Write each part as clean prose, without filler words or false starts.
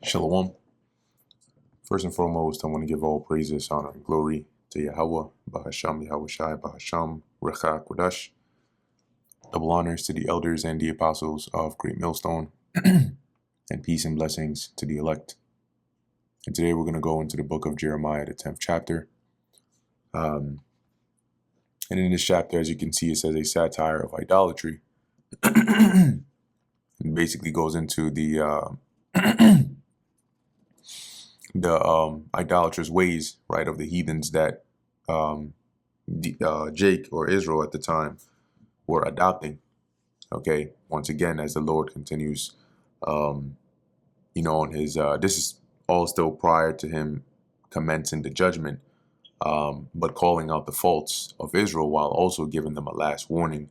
Shalom. First and foremost, I want to give all praises, honor, and glory to Yahweh, Bahasham Yahweh Shai, Bahasham Recha Kodash. Double honors to the elders and the apostles of Great Millstone, and peace and blessings to the elect. And today we're going to go into the book of Jeremiah, the 10th chapter. And in this chapter, as you can see, it says a satire of idolatry. And basically goes into the idolatrous ways, right, of the heathens that Jake or Israel at the time were adopting. Okay, once again, as the Lord continues, on his, this is all still prior to him commencing the judgment, but calling out the faults of Israel while also giving them a last warning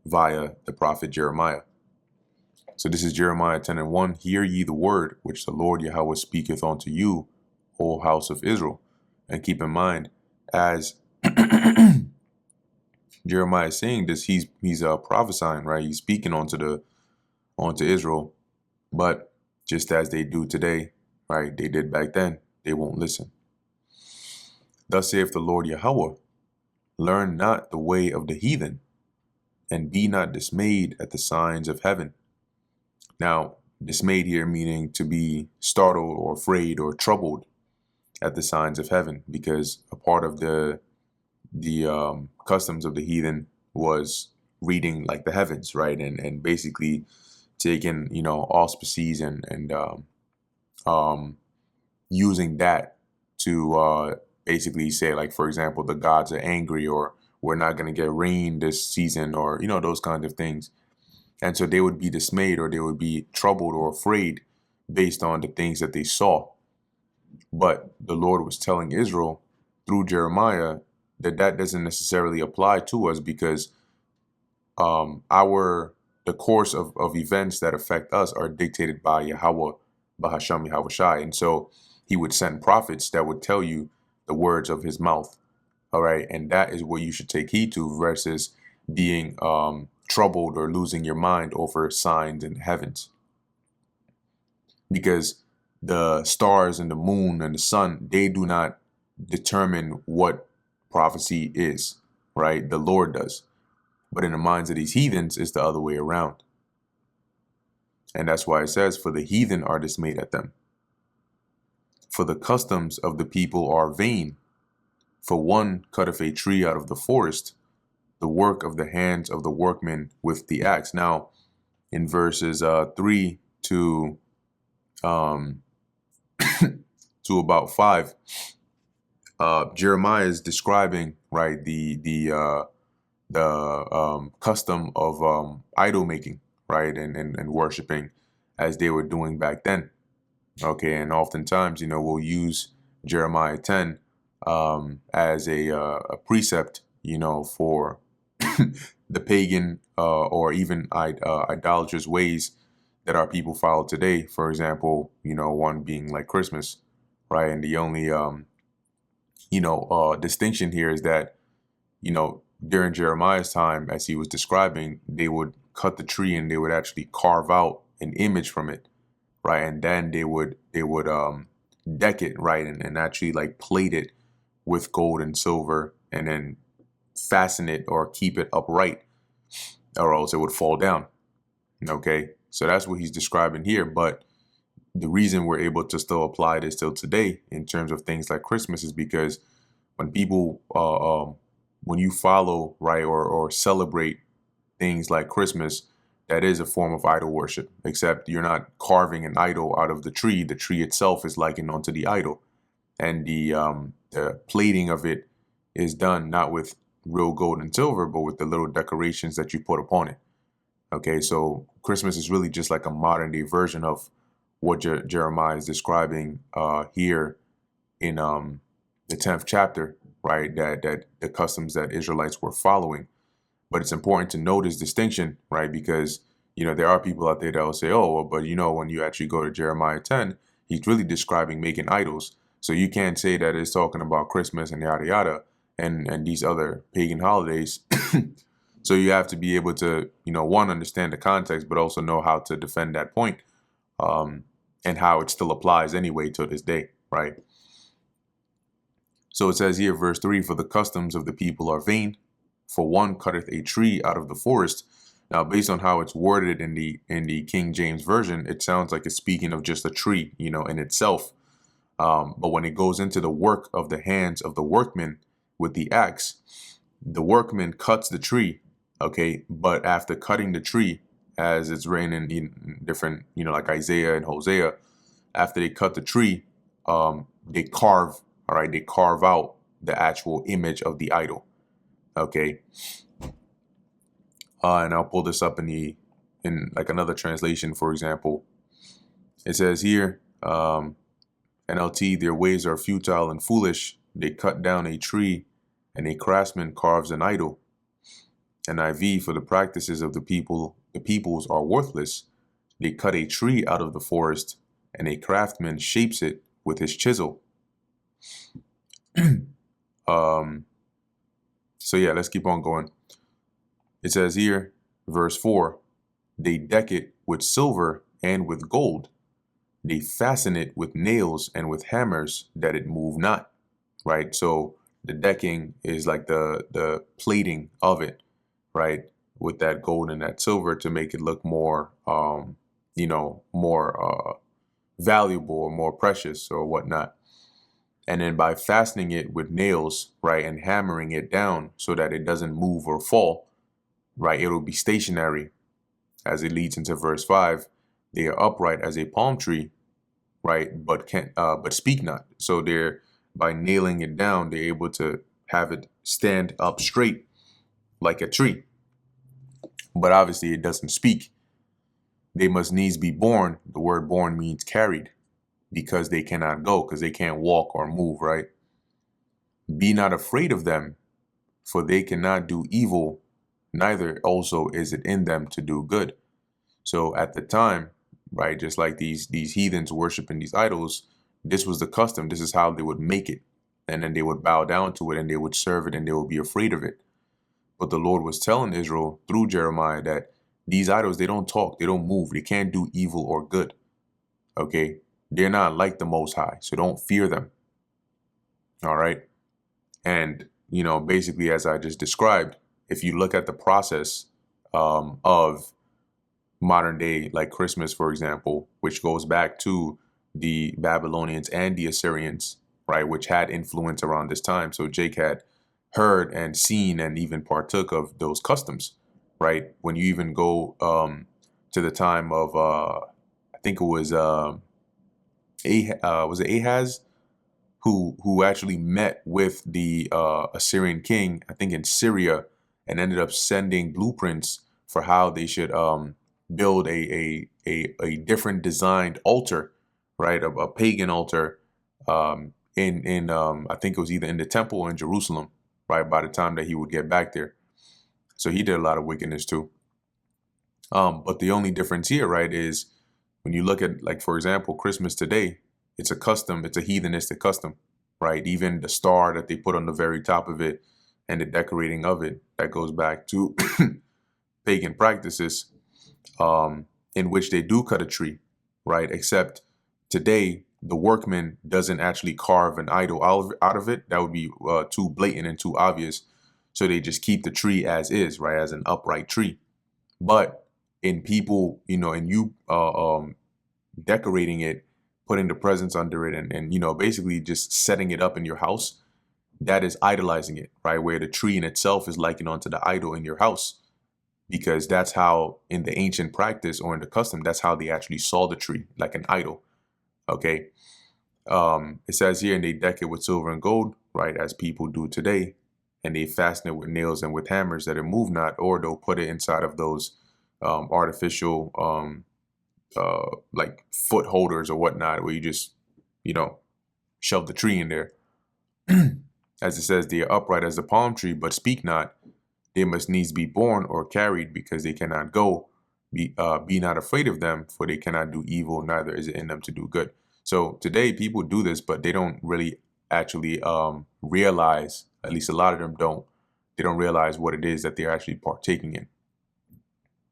via the prophet Jeremiah. So this is Jeremiah 10:1. Hear ye the word which the Lord Yahweh speaketh unto you, O house of Israel. And keep in mind, as Jeremiah is saying this, he's prophesying, right? He's speaking onto Israel, but just as they do today, right? They did back then. They won't listen. Thus saith the Lord Yahweh, learn not the way of the heathen, and be not dismayed at the signs of heaven. Now, dismayed here meaning to be startled or afraid or troubled at the signs of heaven, because a part of the customs of the heathen was reading like the heavens, right, and basically taking auspices and using that to basically say, like, for example, the gods are angry, or we're not going to get rain this season, or those kinds of things. And so they would be dismayed, or they would be troubled or afraid based on the things that they saw. But the Lord was telling Israel through Jeremiah that doesn't necessarily apply to us, because the course of events that affect us are dictated by Yahweh, Bahasham Yahweh Shai. And so he would send prophets that would tell you the words of his mouth. All right. And that is what you should take heed to, versus being troubled or losing your mind over signs in the heavens. Because the stars and the moon and the sun, they do not determine what prophecy is, right? The Lord does. But in the minds of these heathens, it's the other way around. And that's why it says, for the heathen are dismayed at them. For the customs of the people are vain. For one cutteth a tree out of the forest, the work of the hands of the workmen with the axe. Now, in verses 3 to to about 5, Jeremiah is describing, right, the custom of idol making, right, and worshiping as they were doing back then. Okay, and oftentimes, we'll use Jeremiah 10 as a precept, for the pagan or even idolatrous ways that our people follow today. For example, one being like Christmas, right? And the only distinction here is that during Jeremiah's time, as he was describing, they would cut the tree and they would actually carve out an image from it, right? And then they would deck it, right, and actually like plate it with gold and silver, and then fasten it or keep it upright, or else it would fall down. Okay, so that's what he's describing here. But the reason we're able to still apply this till today in terms of things like Christmas is because when people when you follow, right, or celebrate things like Christmas, that is a form of idol worship, except you're not carving an idol out of the tree. The tree itself is likened onto the idol, and the plating of it is done not with real gold and silver, but with the little decorations that you put upon it. Okay, so Christmas is really just like a modern day version of what Jeremiah is describing here in the 10th chapter, right? That the customs that Israelites were following. But it's important to note this distinction, right? Because, there are people out there that will say, oh, well, but when you actually go to Jeremiah 10, he's really describing making idols. So you can't say that it's talking about Christmas and yada, yada, and these other pagan holidays. So you have to be able to, one, understand the context, but also know how to defend that point. and how it still applies anyway to this day, right? So it says here, verse 3, for the customs of the people are vain, for one cutteth a tree out of the forest. Now, based on how it's worded in the King James Version, it sounds like it's speaking of just a tree, in itself. But when it goes into the work of the hands of the workman with the axe, the workman cuts the tree, okay? But after cutting the tree, as it's written in different, like Isaiah and Hosea, after they cut the tree, they carve, all right? They carve out the actual image of the idol, okay? And I'll pull this up in like another translation, for example. It says here, NLT, their ways are futile and foolish. They cut down a tree, and a craftsman carves an idol. NIV, for the practices of the peoples are worthless. They cut a tree out of the forest, and a craftsman shapes it with his chisel. So yeah, let's keep on going. It says here, verse 4, they deck it with silver and with gold. They fasten it with nails and with hammers that it move not. Right? So the decking is like the plating of it, right? With that gold and that silver to make it look more, more valuable or more precious or whatnot. And then by fastening it with nails, right, and hammering it down so that it doesn't move or fall, right, it'll be stationary. As it leads into verse 5, they are upright as a palm tree, right, but speak not. So they're, by nailing it down, they're able to have it stand up straight like a tree. But obviously it doesn't speak. They must needs be born. The word born means carried, because they cannot go, because they can't walk or move, right? Be not afraid of them, for they cannot do evil, neither also is it in them to do good. So at the time, right, just like these heathens worshiping these idols, this was the custom. This is how they would make it. And then they would bow down to it and they would serve it and they would be afraid of it. But the Lord was telling Israel through Jeremiah that these idols, they don't talk, they don't move, they can't do evil or good. Okay? They're not like the Most High, so don't fear them. All right? And, basically, as I just described, if you look at the process of modern day, like Christmas, for example, which goes back to the Babylonians and the Assyrians, right, which had influence around this time. So Jake had heard and seen and even partook of those customs, right? When you even go to the time of, I think it was it Ahaz, who actually met with the Assyrian king, I think in Syria, and ended up sending blueprints for how they should build a different designed altar, right? A pagan altar in I think it was either in the temple or in Jerusalem, right? By the time that he would get back there. So he did a lot of wickedness too. But the only difference here, right, is when you look at, like, for example, Christmas today, it's a custom, it's a heathenistic custom, right? Even the star that they put on the very top of it and the decorating of it, that goes back to pagan practices, in which they do cut a tree, right? Except today, the workman doesn't actually carve an idol out of it. That would be too blatant and too obvious. So they just keep the tree as is, right? As an upright tree. But in people, in you decorating it, putting the presents under it, and basically just setting it up in your house, that is idolizing it, right? Where the tree in itself is likened onto the idol in your house. Because that's how, in the ancient practice or in the custom, that's how they actually saw the tree, like an idol. Okay. It says here, and they deck it with silver and gold, right, as people do today, and they fasten it with nails and with hammers that it move not, or they'll put it inside of those artificial like foot holders or whatnot, where you just shove the tree in there. As it says, they are upright as the palm tree, but speak not. They must needs be born or carried, because they cannot go. Be not afraid of them, for they cannot do evil, neither is it in them to do good. So today people do this, but they don't really actually realize, at least a lot of them don't, they don't realize what it is that they're actually partaking in.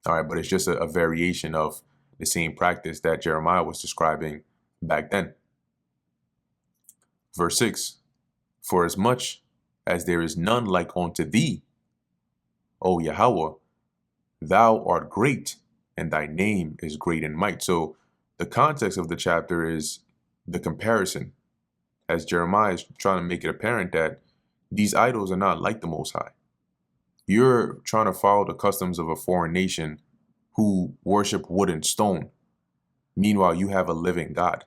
All right, but it's just a variation of the same practice that Jeremiah was describing back then. Verse 6, for as much as there is none like unto thee, O Yahweh, thou art great, and thy name is great in might. So the context of the chapter is the comparison, as Jeremiah is trying to make it apparent that these idols are not like the Most High. You're trying to follow the customs of a foreign nation who worship wood and stone. Meanwhile, you have a living God,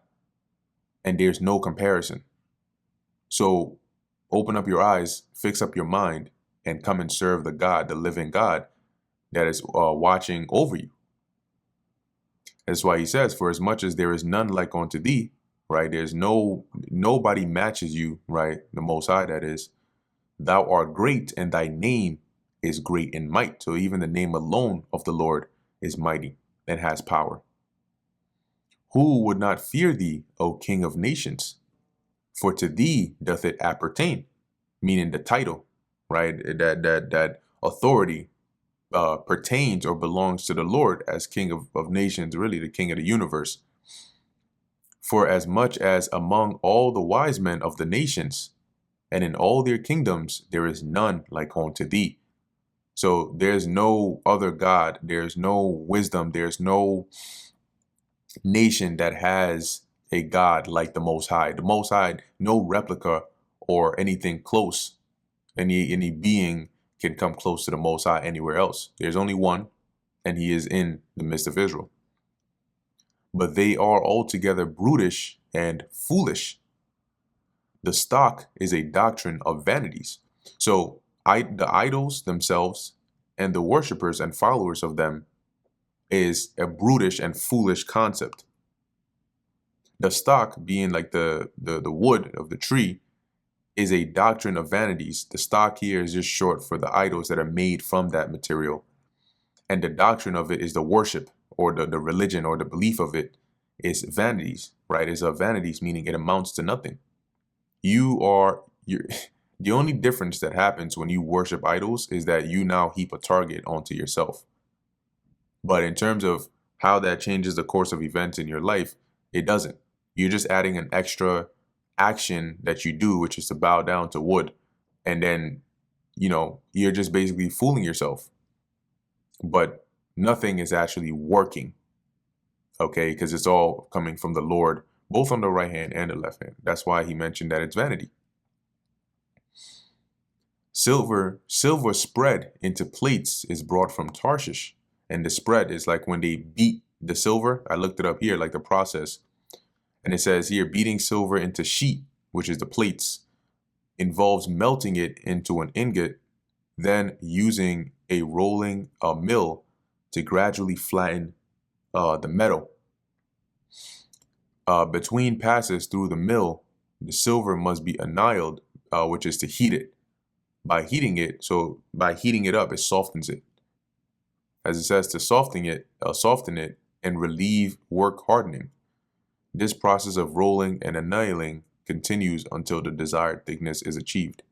and there's no comparison. So open up your eyes, fix up your mind, and come and serve the God, the living God that is watching over you. That's why he says, for as much as there is none like unto thee, right? There's nobody matches you, right? The Most High, that is. Thou art great, and thy name is great in might. So even the name alone of the Lord is mighty and has power. Who would not fear thee, O King of nations? For to thee doth it appertain, meaning the title, right? That authority pertains or belongs to the Lord as King of nations, really the King of the universe. For as much as among all the wise men of the nations, and in all their kingdoms, there is none like unto thee. So there's no other God, there's no wisdom, there's no nation that has a God like the Most High. The Most High, no replica or anything close, any being can come close to the Most High anywhere else. There's only one, and he is in the midst of Israel. But they are altogether brutish and foolish. The stock is a doctrine of vanities. So the idols themselves and the worshipers and followers of them is a brutish and foolish concept. The stock, being like the wood of the tree, is a doctrine of vanities. The stock here is just short for the idols that are made from that material. And the doctrine of it is the worship, or the religion, or the belief of it is vanities, right? It's a vanities, meaning it amounts to nothing. The only difference that happens when you worship idols is that you now heap a target onto yourself. But in terms of how that changes the course of events in your life, it doesn't. You're just adding an extra action that you do, which is to bow down to wood. And then, you're just basically fooling yourself. But nothing is actually working, okay? Because it's all coming from the Lord, both on the right hand and the left hand. That's why he mentioned that it's vanity. Silver spread into plates is brought from Tarshish. And the spread is like when they beat the silver. I looked it up here, like the process. And it says here, beating silver into sheet, which is the plates, involves melting it into an ingot, then using a rolling mill to gradually flatten the metal. Between passes through the mill, the silver must be annealed, which is to heat it. By heating it up, it softens it. As it says, to soften it and relieve work hardening. This process of rolling and annealing continues until the desired thickness is achieved.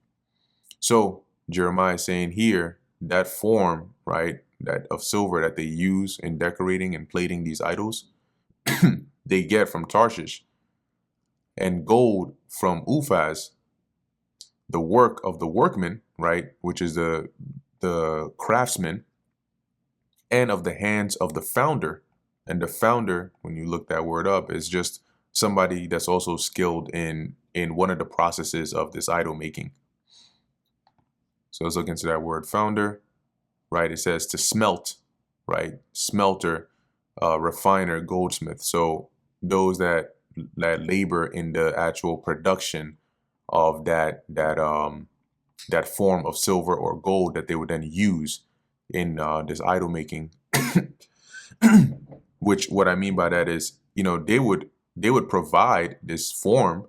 So Jeremiah is saying here that form, right, that of silver that they use in decorating and plating these idols, they get from Tarshish, and gold from Uphaz, the work of the workman, right, which is the craftsman, and of the hands of the founder. And the founder, when you look that word up, is just somebody that's also skilled in one of the processes of this idol making. So let's look into that word founder, right? It says to smelt, right? Smelter, refiner, goldsmith. So those that labor in the actual production of that form of silver or gold that they would then use in this idol making. Which, what I mean by that is, they would provide this form,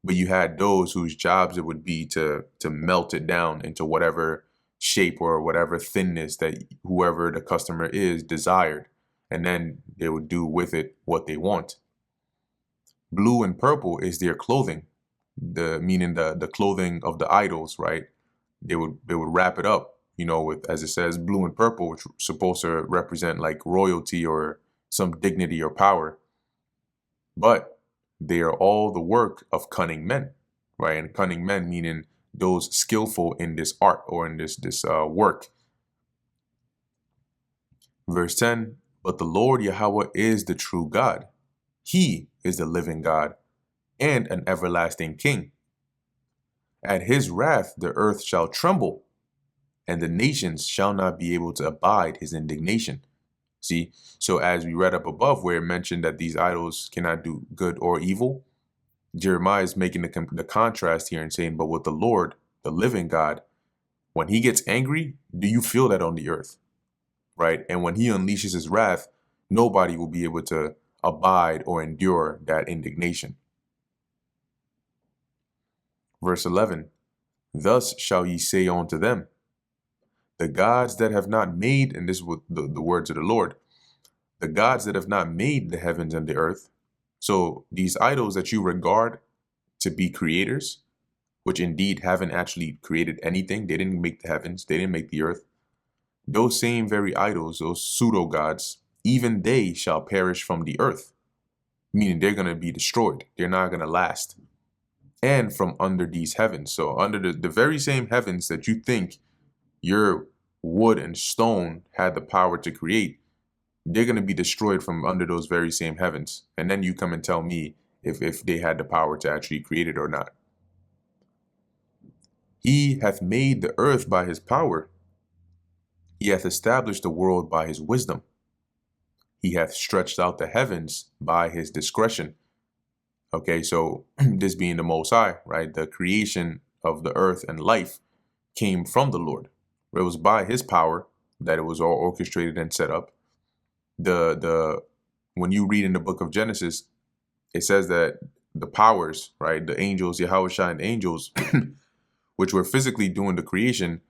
but you had those whose jobs it would be to melt it down into whatever shape or whatever thinness that whoever the customer is desired, and then they would do with it what they want. Blue and purple is their clothing, meaning the clothing of the idols, right? They would wrap it up, with, as it says, blue and purple, which is supposed to represent like royalty or some dignity or power, but they are all the work of cunning men, right? And cunning men meaning those skillful in this art or in this work. Verse 10, but the Lord Yahweh is the true God. He is the living God and an everlasting King. At his wrath the earth shall tremble, and the nations shall not be able to abide his indignation. See, so as we read up above where it mentioned that these idols cannot do good or evil, Jeremiah is making the contrast here and saying, but with the Lord, the living God, when he gets angry, do you feel that on the earth? Right? And when he unleashes his wrath, nobody will be able to abide or endure that indignation. Verse 11, thus shall ye say unto them, the gods that have not made, and this is what the words of the Lord, the gods that have not made the heavens and the earth. So these idols that you regard to be creators, which indeed haven't actually created anything. They didn't make the heavens. They didn't make the earth. Those same very idols, those pseudo gods, even they shall perish from the earth, meaning they're going to be destroyed. They're not going to last. And from under these heavens. So under the very same heavens that you think your wood and stone had the power to create, they're going to be destroyed from under those very same heavens. And then you come and tell me if they had the power to actually create it or not. He hath made the earth by his power. He hath established the world by his wisdom. He hath stretched out the heavens by his discretion. Okay, so this being the Most High, right? The creation of the earth and life came from the Lord. It was by his power that it was all orchestrated and set up. When you read in the book of Genesis, it says that the powers, right? The angels, Yahushua and angels, which were physically doing the creation,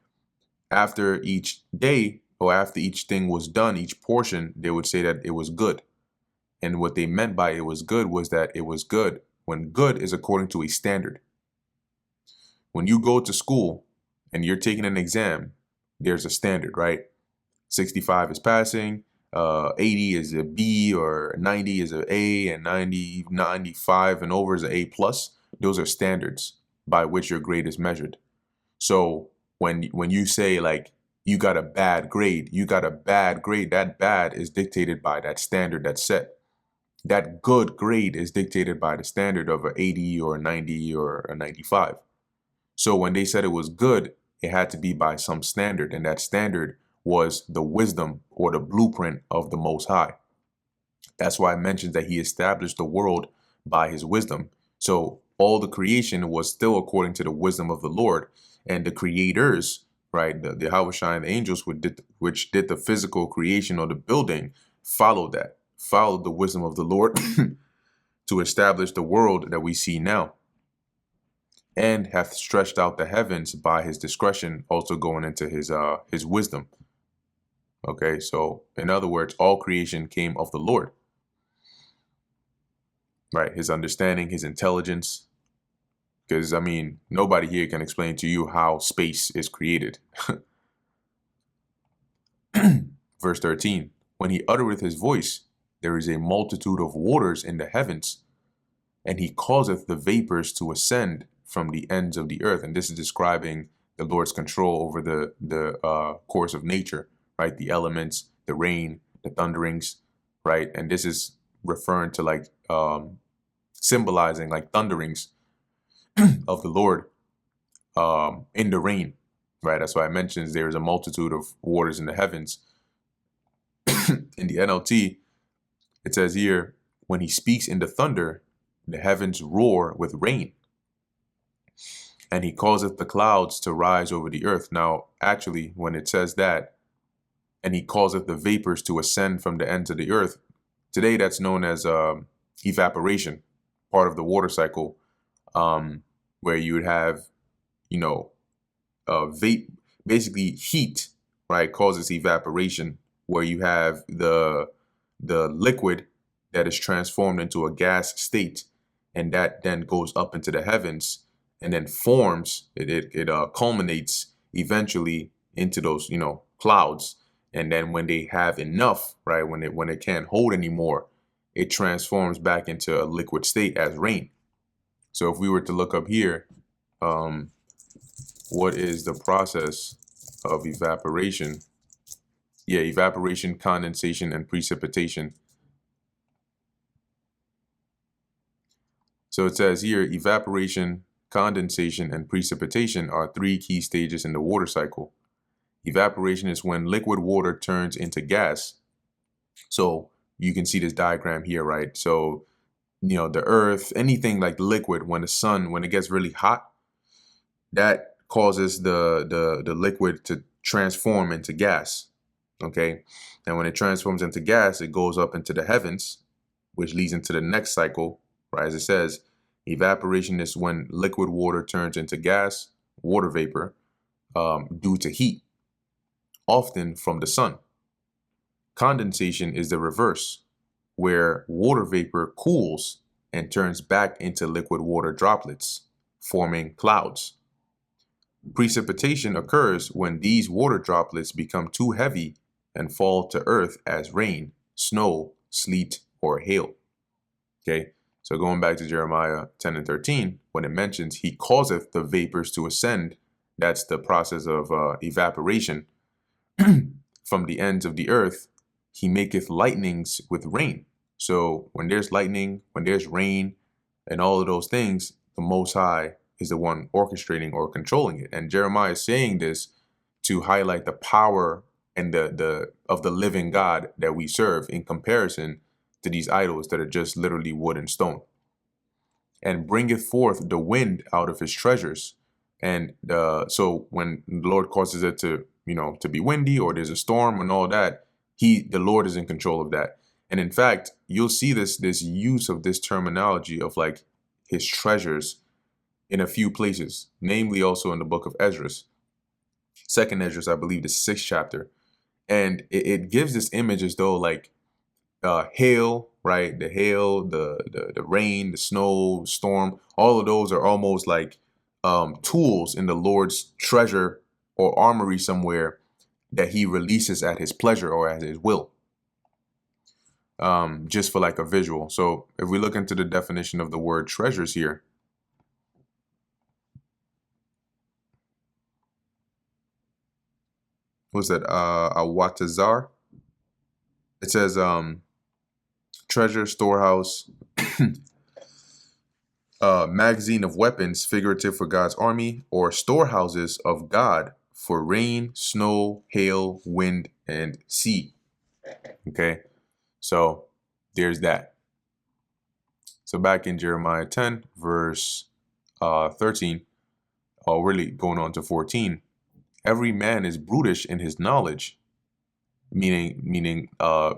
after each day or after each thing was done, each portion, they would say that it was good. And what they meant by it was good was that it was good when good is according to a standard. When you go to school and you're taking an exam, there's a standard, right? 65 is passing, 80 is a B, or 90 is an A, and 95 and over is an A plus. Those are standards by which your grade is measured. So when you say like you got a bad grade, that bad is dictated by that standard that's set. That good grade is dictated by the standard of an 80 or a 90 or a 95. So when they said it was good, it had to be by some standard, and that standard was the wisdom or the blueprint of the Most High. That's why I mentioned that he established the world by his wisdom. So all the creation was still according to the wisdom of the Lord, and the creators, right, the Yahushua and the angels, which did the physical creation or the building, followed the wisdom of the Lord to establish the world that we see now, and hath stretched out the heavens by his discretion, also going into his wisdom. Okay, so in other words, all creation came of the Lord, right? His understanding, his intelligence. Because, I mean, nobody here can explain to you how space is created. Verse 13, when he uttereth his voice, there is a multitude of waters in the heavens, and he causeth the vapors to ascend from the ends of the earth. And this is describing the Lord's control over the course of nature, right? The elements, the rain, the thunderings, right? And this is referring to like symbolizing like thunderings of the Lord in the rain, right? That's why it mentions there is a multitude of waters in the heavens. In the NLT, it says here, when he speaks in the thunder, the heavens roar with rain, and he causeth the clouds to rise over the earth. Now, actually, when it says that, and he causeth the vapors to ascend from the ends of the earth, today that's known as evaporation, part of the water cycle, where you would have, basically heat, right, causes evaporation, where you have the liquid that is transformed into a gas state, and that then goes up into the heavens and then forms, it culminates eventually into those, clouds. And then when they have enough, right, when it can't hold anymore, it transforms back into a liquid state as rain. So if we were to look up here, what is the process of evaporation? Yeah, evaporation, condensation, and precipitation. So it says here, evaporation, condensation, and precipitation are three key stages in the water cycle. Evaporation is when liquid water turns into gas. So you can see this diagram here, right? So, the earth, anything like liquid, when it gets really hot, that causes the liquid to transform into gas. Okay. And when it transforms into gas, it goes up into the heavens, which leads into the next cycle, right? As it says, evaporation is when liquid water turns into gas, water vapor, due to heat, often from the sun. Condensation is the reverse, where water vapor cools and turns back into liquid water droplets, forming clouds. Precipitation occurs when these water droplets become too heavy and fall to earth as rain, snow, sleet, or hail. Okay, so going back to Jeremiah 10 and 13, when it mentions he causeth the vapors to ascend, that's the process of evaporation from the ends of the earth. He maketh lightnings with rain. So when there's lightning, when there's rain, and all of those things, the Most High is the one orchestrating or controlling it. And Jeremiah is saying this to highlight the power and the of the living God that we serve in comparison to these idols that are just literally wood and stone. And bringeth forth the wind out of his treasures. And so when the Lord causes it to be windy, or there's a storm and all that, the Lord is in control of that. And in fact, you'll see this use of this terminology of like his treasures in a few places, namely also in the book of Esdras. Second Esdras, I believe, the 6th chapter. And it gives this image as though like hail, right? The hail, the rain, the snow, storm, all of those are almost like tools in the Lord's treasure or armory somewhere that he releases at his pleasure or at his will. Just for like a visual. So if we look into the definition of the word treasures here, what's that? Awatazar. It says treasure, storehouse, magazine of weapons, figurative for God's army, or storehouses of God for rain, snow, hail, wind, and sea. Okay, so there's that. So back in Jeremiah 10, verse 13, or really going on to 14, every man is brutish in his knowledge, meaning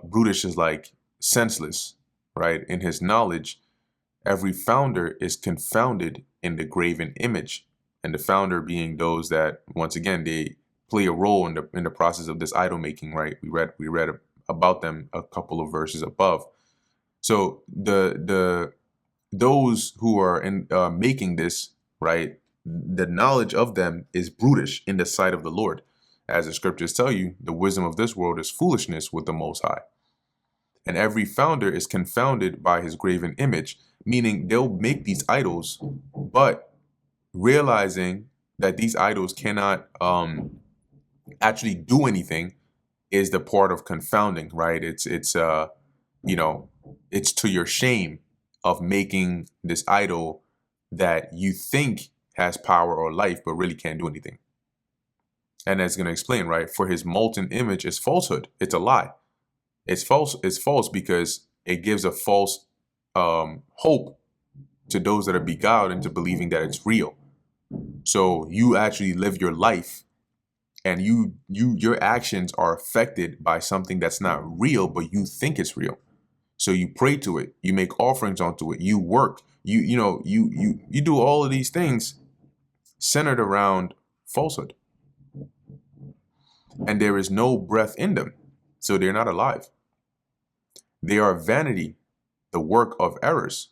brutish is like senseless, right? In his knowledge, every founder is confounded in the graven image, and the founder being those that, once again, they play a role in the process of this idol making, right? We read about them a couple of verses above. So those who are in making this, right, the knowledge of them is brutish in the sight of the Lord. As the scriptures tell you, the wisdom of this world is foolishness with the Most High. And every founder is confounded by his graven image, meaning they'll make these idols, but realizing that these idols cannot actually do anything is the part of confounding, right? It's to your shame of making this idol that you think has power or life, but really can't do anything. And that's going to explain, right? For his molten image is falsehood. It's a lie. It's false. It's false because it gives a false hope to those that are beguiled into believing that it's real. So you actually live your life, and your actions are affected by something that's not real, but you think it's real. So you pray to it, you make offerings onto it, you work, you do all of these things centered around falsehood. And there is no breath in them, so they're not alive. They are vanity, the work of errors.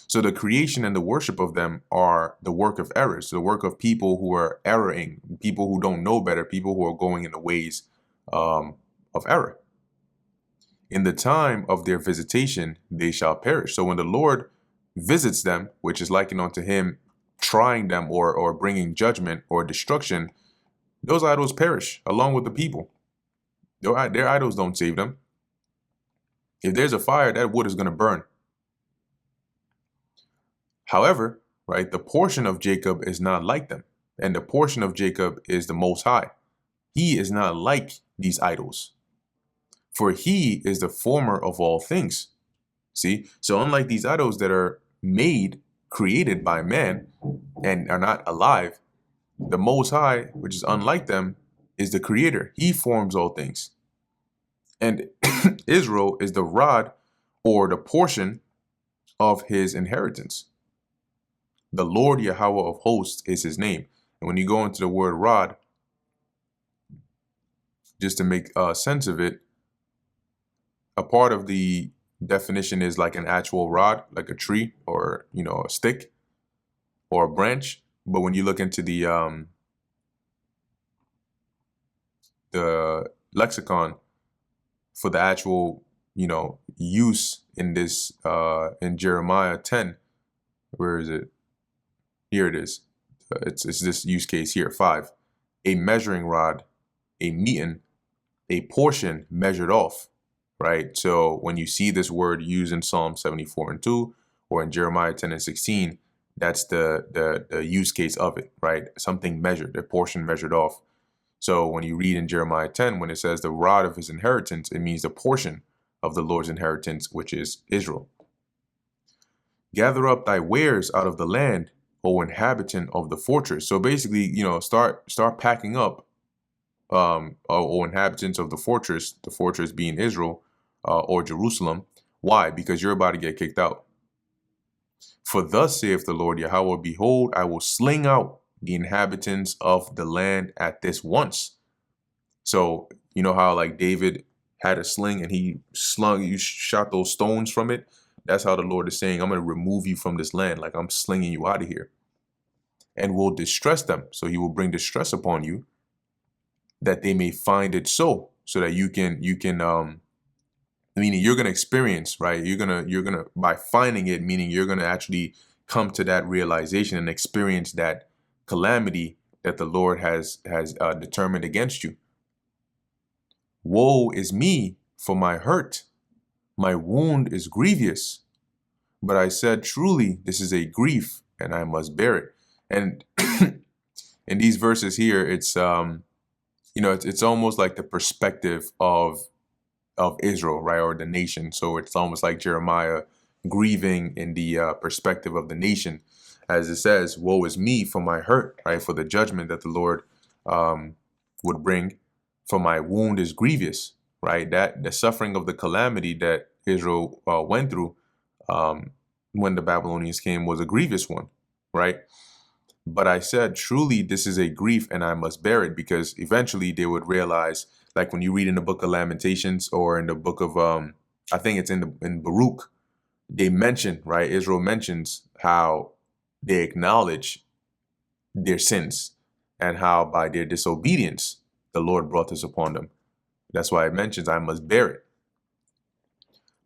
So the creation and the worship of them are the work of errors, the work of people who are erring, people who don't know better, people who are going in the ways of error. In the time of their visitation, they shall perish. So when the Lord visits them, which is likened unto him trying them or bringing judgment or destruction, those idols perish along with the people. Their idols don't save them. If there's a fire, that wood is going to burn. However, right, the portion of Jacob is not like them. And the portion of Jacob is the Most High. He is not like these idols. For he is the former of all things. See, so unlike these idols that are made, created by man and are not alive, the Most High, which is unlike them, is the creator. He forms all things. And Israel is the rod or the portion of his inheritance. The Lord Yahweh of hosts is his name. And when you go into the word rod, just to make sense of it, a part of the definition is like an actual rod, like a tree or, a stick or a branch. But when you look into the lexicon for the actual, use in this, in Jeremiah 10, where is it? Here it is. It's this use case here, 5. A measuring rod, a meeting, a portion measured off, right? So when you see this word used in Psalm 74:2 or in Jeremiah 10:16, that's the use case of it, right? Something measured, a portion measured off. So when you read in Jeremiah 10, when it says the rod of his inheritance, it means the portion of the Lord's inheritance, which is Israel. Gather up thy wares out of the land, O inhabitant of the fortress. So basically, start packing up, O inhabitants of the fortress being Israel or Jerusalem. Why? Because you're about to get kicked out. For thus saith the Lord Yahweh, behold, I will sling out the inhabitants of the land at this once. So you know how like David had a sling and you shot those stones from it. That's how the Lord is saying, I'm going to remove you from this land. Like I'm slinging you out of here and will distress them. So he will bring distress upon you that they may find it so that you can, meaning you're going to experience, right? You're going to, by finding it, meaning you're going to actually come to that realization and experience that calamity that the Lord has determined against you. Woe is me for my hurt. My wound is grievous. But I said, truly, this is a grief and I must bear it. And in these verses here, it's, it's almost like the perspective of Israel, right? Or the nation. So it's almost like Jeremiah grieving in the perspective of the nation, as it says, woe is me for my hurt, right? For the judgment that the Lord would bring, for my wound is grievous, right? That the suffering of the calamity that Israel went through when the Babylonians came was a grievous one, right? But I said, truly, this is a grief and I must bear it, because eventually they would realize, like when you read in the book of Lamentations or in the book of, I think it's in Baruch, they mention, right? Israel mentions how they acknowledge their sins and how by their disobedience, the Lord brought this upon them. That's why it mentions, I must bear it.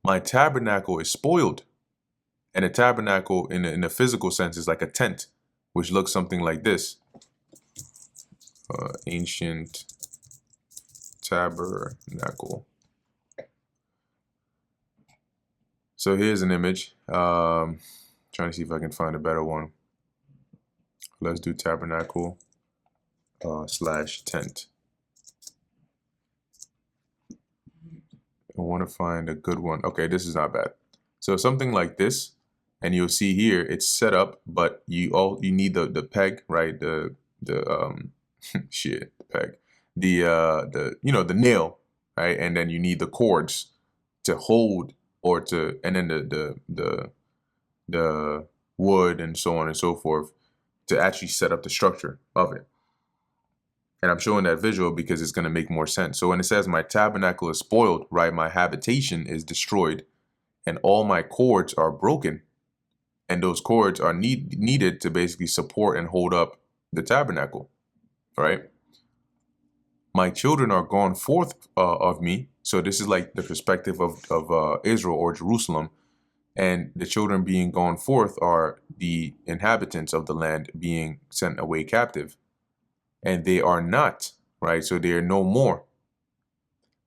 My tabernacle is spoiled. And a tabernacle in a physical sense is like a tent, which looks something like this. Ancient tabernacle. So here's an image. Trying to see if I can find a better one. Let's do tabernacle / tent. I want to find a good one. Okay, this is not bad. So something like this. And you'll see here it's set up, but you need the peg, right? The peg, the nail, right? And then you need the cords to hold and then the wood and so on and so forth to actually set up the structure of it. And I'm showing that visual because it's going to make more sense. So when it says my tabernacle is spoiled, right? My habitation is destroyed and all my cords are broken. And those cords are needed to basically support and hold up the tabernacle, right? My children are gone forth of me. So this is like the perspective of Israel or Jerusalem. And the children being gone forth are the inhabitants of the land being sent away captive. And they are not, right? So they are no more.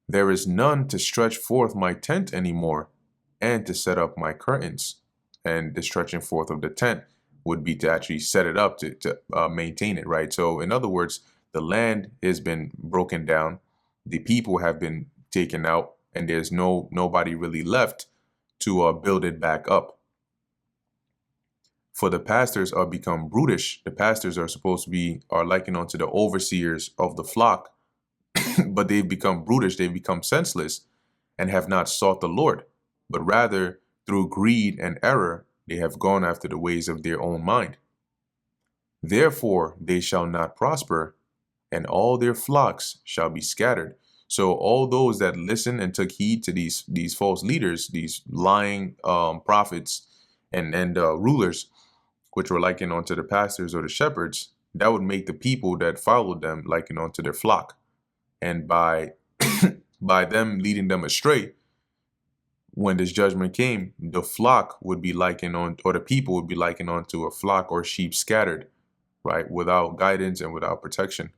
There is none to stretch forth my tent anymore and to set up my curtains. And the stretching forth of the tent would be to actually set it up to maintain it, right? So in other words, the land has been broken down, the people have been taken out, and there's nobody really left to build it back up. For the pastors are become brutish. The pastors are supposed to are likened unto the overseers of the flock, but they've become brutish, they've become senseless, and have not sought the Lord, but rather through greed and error they have gone after the ways of their own mind. Therefore they shall not prosper, and all their flocks shall be scattered. So all those that listened and took heed to these false leaders, these lying prophets and rulers, which were likened unto the pastors or the shepherds, that would make the people that followed them likened unto their flock. And by by them leading them astray, when this judgment came, the flock would be likened on, or the people would be likened onto a flock or sheep scattered, right, without guidance and without protection.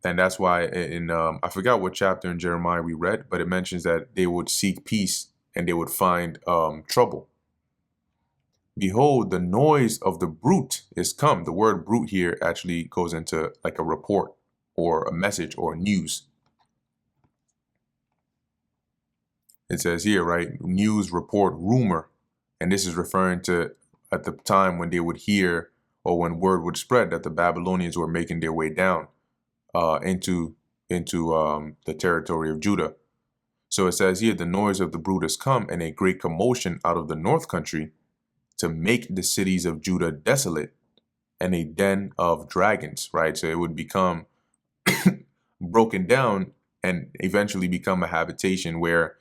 And that's why in I forgot what chapter in Jeremiah we read, but it mentions that they would seek peace and they would find trouble. Behold, the noise of the brute is come. The word brute here actually goes into like a report or a message or news. It says here, right, news, report, rumor. And this is referring to at the time when they would hear or when word would spread that the Babylonians were making their way down into the territory of Judah. So it says here, the noise of the brute has come, and a great commotion out of the north country to make the cities of Judah desolate and a den of dragons, right? So it would become broken down and eventually become a habitation where,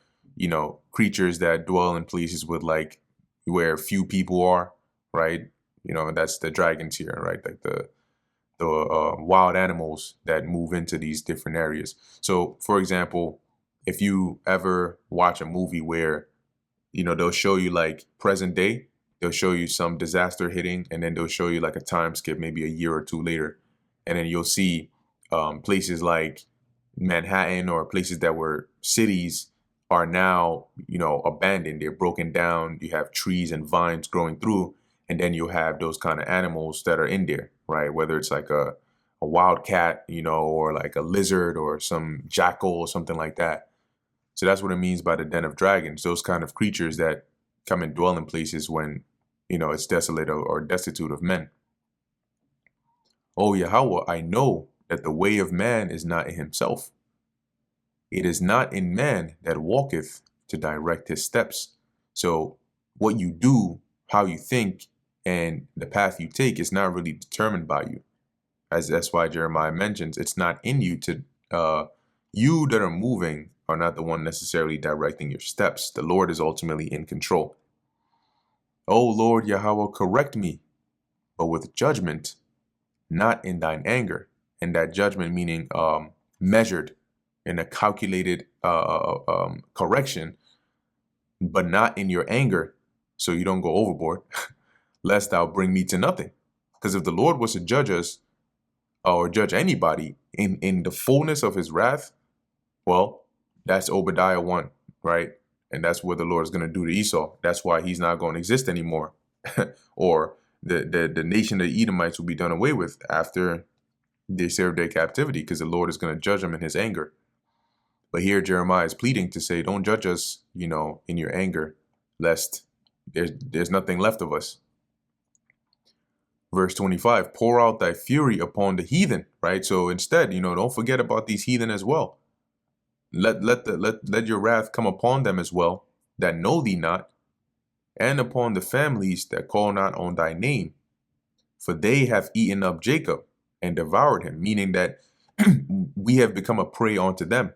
creatures that dwell in places with like where few people are, right? That's the dragons here, right? Like the wild animals that move into these different areas. So, for example, if you ever watch a movie where, they'll show you like present day, they'll show you some disaster hitting, and then they'll show you like a time skip, maybe a year or two later. And then you'll see places like Manhattan or places that were cities are now, abandoned. They're broken down. You have trees and vines growing through, and then you'll have those kind of animals that are in there, right? Whether it's like a wildcat, or like a lizard or some jackal or something like that. So that's what it means by the den of dragons, those kind of creatures that come and dwell in places when, it's desolate or destitute of men. Oh, Yahweh, I know that the way of man is not in himself. It is not in man that walketh to direct his steps. So what you do, how you think, and the path you take is not really determined by you. As that's why Jeremiah mentions it's not in you to, you that are moving are not the one necessarily directing your steps. The Lord is ultimately in control. O Lord Yahweh, correct me, but with judgment, not in thine anger. And that judgment meaning measured in a calculated correction, but not in your anger, so you don't go overboard, lest thou bring me to nothing. Because if the Lord was to judge us or judge anybody in the fullness of his wrath, well, that's Obadiah 1, right? And that's what the Lord is going to do to Esau. That's why he's not going to exist anymore. Or the nation of the Edomites will be done away with after they serve their captivity, because the Lord is going to judge them in his anger. But here Jeremiah is pleading to say, don't judge us, in your anger, lest there's nothing left of us. Verse 25, pour out thy fury upon the heathen, right? So instead, don't forget about these heathen as well. Let your wrath come upon them as well, that know thee not, and upon the families that call not on thy name. For they have eaten up Jacob and devoured him, meaning that we have become a prey unto them,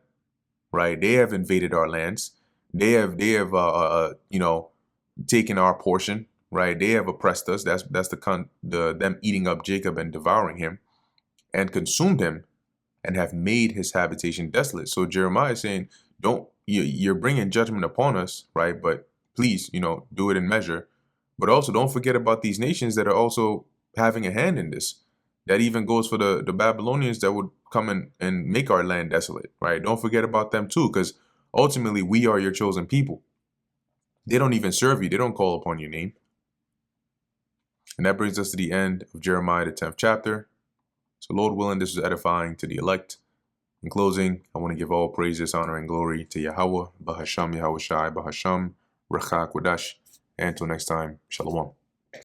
right? They have invaded our lands. They have taken our portion, right? They have oppressed us. That's them eating up Jacob and devouring him and consumed him. and have made his habitation desolate. So Jeremiah is saying, you're bringing judgment upon us, right? But please, do it in measure. But also don't forget about these nations that are also having a hand in this. That even goes for the Babylonians that would come and make our land desolate, right? Don't forget about them too, because ultimately we are your chosen people. They don't even serve you. They don't call upon your name. And that brings us to the end of Jeremiah, the 10th chapter. So Lord willing, this was edifying to the elect. In closing, I want to give all praises, honor, and glory to Yahweh, Bahasham Yahweh Shai, Bahasham, Rechak Wadash. And until next time, Shalom.